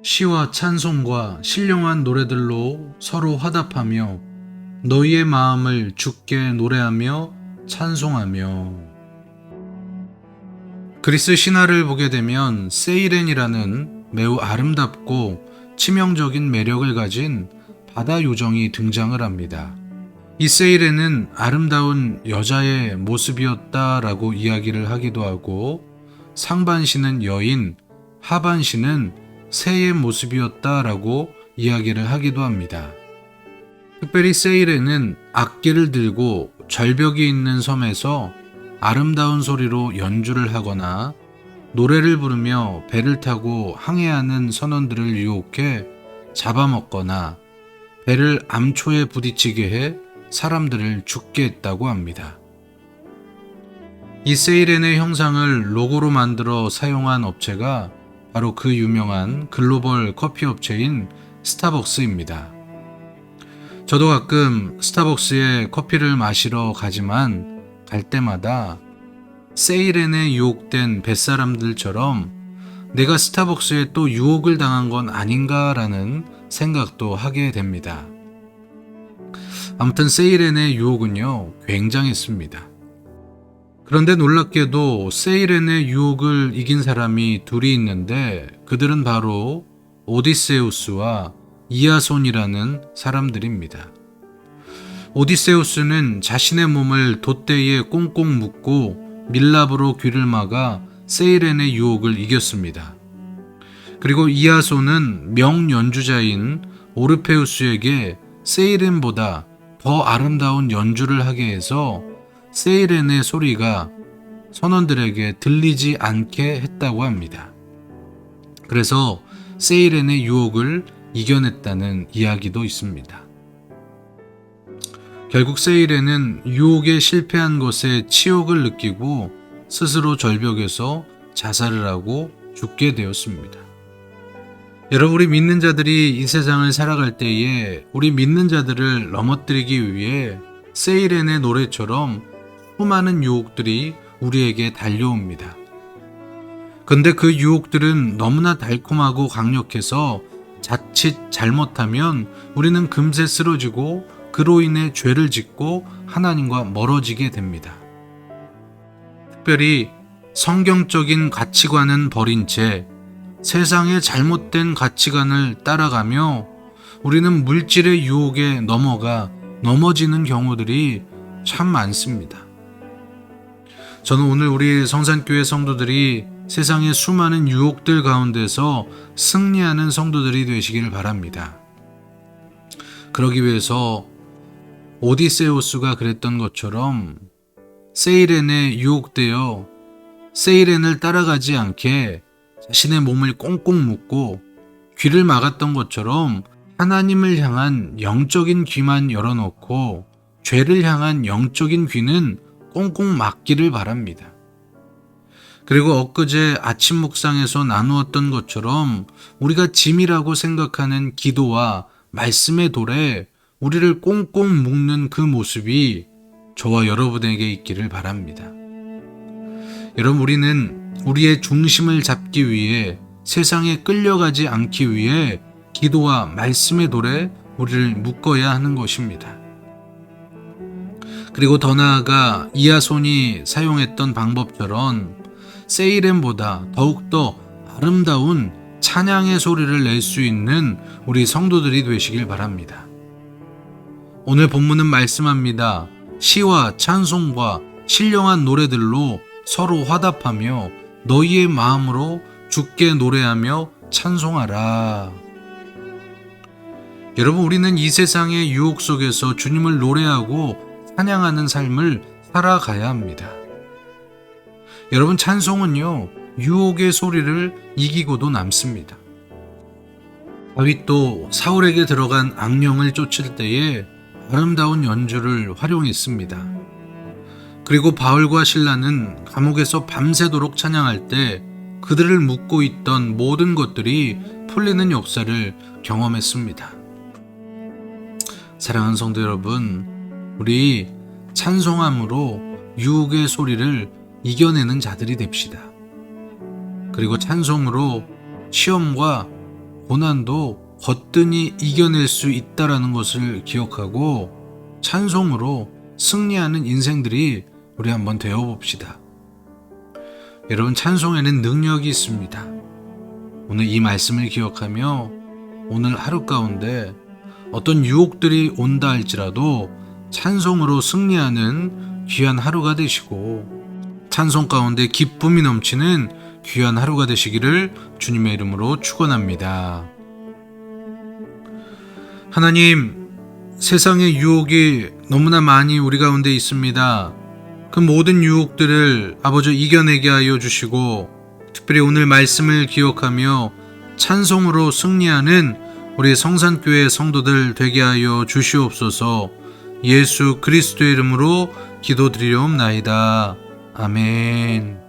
시와 찬송과 신령한 노래들로 서로 화답하며 너희의 마음을 주께 노래하며 찬송하며. 그리스 신화를 보게 되면 세이렌이라는 매우 아름답고 치명적인 매력을 가진 바다 요정이 등장을 합니다. 이 세이렌은 아름다운 여자의 모습이었다라고 이야기를 하기도 하고, 상반신은 여인, 하반신은 새의 모습이었다라고 이야기를 하기도 합니다. 특별히 세이렌은 악기를 들고 절벽이 있는 섬에서 아름다운 소리로 연주를 하거나 노래를 부르며 배를 타고 항해하는 선원들을 유혹해 잡아먹거나 배를 암초에 부딪히게 해 사람들을 죽게 했다고 합니다. 이 세이렌의 형상을 로고로 만들어 사용한 업체가 바로 그 유명한 글로벌 커피 업체인 스타벅스입니다. 저도 가끔 스타벅스에 커피를 마시러 가지만 갈 때마다 세이렌에 유혹된 뱃사람들처럼 내가 스타벅스에 또 유혹을 당한 건 아닌가라는 생각도 하게 됩니다. 아무튼 세이렌의 유혹은요, 굉장했습니다. 그런데 놀랍게도 세이렌의 유혹을 이긴 사람이 둘이 있는데, 그들은 바로 오디세우스와 이아손이라는 사람들입니다. 오디세우스는 자신의 몸을 돛대에 꽁꽁 묶고 밀랍으로 귀를 막아 세이렌의 유혹을 이겼습니다. 그리고 이아손은 명연주자인 오르페우스에게 세이렌보다 더 아름다운 연주를 하게 해서 세이렌의 소리가 선원들에게 들리지 않게 했다고 합니다. 그래서 세이렌의 유혹을 이겨냈다는 이야기도 있습니다. 결국 세이렌은 유혹에 실패한 것에 치욕을 느끼고 스스로 절벽에서 자살을 하고 죽게 되었습니다. 여러분, 우리 믿는 자들이 이 세상을 살아갈 때에 우리 믿는 자들을 넘어뜨리기 위해 세이렌의 노래처럼 수많은 유혹들이 우리에게 달려옵니다. 근데 그 유혹들은 너무나 달콤하고 강력해서 자칫 잘못하면 우리는 금세 쓰러지고 그로 인해 죄를 짓고 하나님과 멀어지게 됩니다. 특별히 성경적인 가치관은 버린 채 세상의 잘못된 가치관을 따라가며 우리는 물질의 유혹에 넘어가 넘어지는 경우들이 참 많습니다. 저는 오늘 우리 성산교회 성도들이 세상의 수많은 유혹들 가운데서 승리하는 성도들이 되시길 바랍니다. 그러기 위해서 오디세우스가 그랬던 것처럼 세이렌에 유혹되어 세이렌을 따라가지 않게 자신의 몸을 꽁꽁 묶고 귀를 막았던 것처럼 하나님을 향한 영적인 귀만 열어놓고 죄를 향한 영적인 귀는 꽁꽁 막기를 바랍니다. 그리고 엊그제 아침 묵상에서 나누었던 것처럼 우리가 짐이라고 생각하는 기도와 말씀의 돌에 우리를 꽁꽁 묶는 그 모습이 저와 여러분에게 있기를 바랍니다. 여러분, 우리는 우리의 중심을 잡기 위해 세상에 끌려가지 않기 위해 기도와 말씀의 돌에 우리를 묶어야 하는 것입니다. 그리고 더 나아가 이아손이 사용했던 방법처럼 세이렌보다 더욱더 아름다운 찬양의 소리를 낼 수 있는 우리 성도들이 되시길 바랍니다. 오늘 본문은 말씀합니다. 시와 찬송과 신령한 노래들로 서로 화답하며 너희의 마음으로 주께 노래하며 찬송하라. 여러분, 우리는 이 세상의 유혹 속에서 주님을 노래하고 찬양하는 삶을 살아가야 합니다. 여러분, 찬송은요, 유혹의 소리를 이기고도 남습니다. 다윗도 사울에게 들어간 악령을 쫓을 때에 아름다운 연주를 활용했습니다. 그리고 바울과 실라는 감옥에서 밤새도록 찬양할 때 그들을 묶고 있던 모든 것들이 풀리는 역사를 경험했습니다. 사랑하는 성도 여러분, 우리 찬송함으로 유혹의 소리를 이겨내는 자들이 됩시다. 그리고 찬송으로 시험과 고난도 거뜬히 이겨낼 수 있다라는 것을 기억하고 찬송으로 승리하는 인생들이 우리 한번 되어봅시다. 여러분, 찬송에는 능력이 있습니다. 오늘 이 말씀을 기억하며 오늘 하루 가운데 어떤 유혹들이 온다 할지라도 찬송으로 승리하는 귀한 하루가 되시고 찬송 가운데 기쁨이 넘치는 귀한 하루가 되시기를 주님의 이름으로 축원합니다. 하나님, 세상의 유혹이 너무나 많이 우리 가운데 있습니다. 그 모든 유혹들을 아버지 이겨내게 하여 주시고 특별히 오늘 말씀을 기억하며 찬송으로 승리하는 우리 성산교회 성도들 되게 하여 주시옵소서. 예수 그리스도의 이름으로 기도드리옵나이다. 아멘.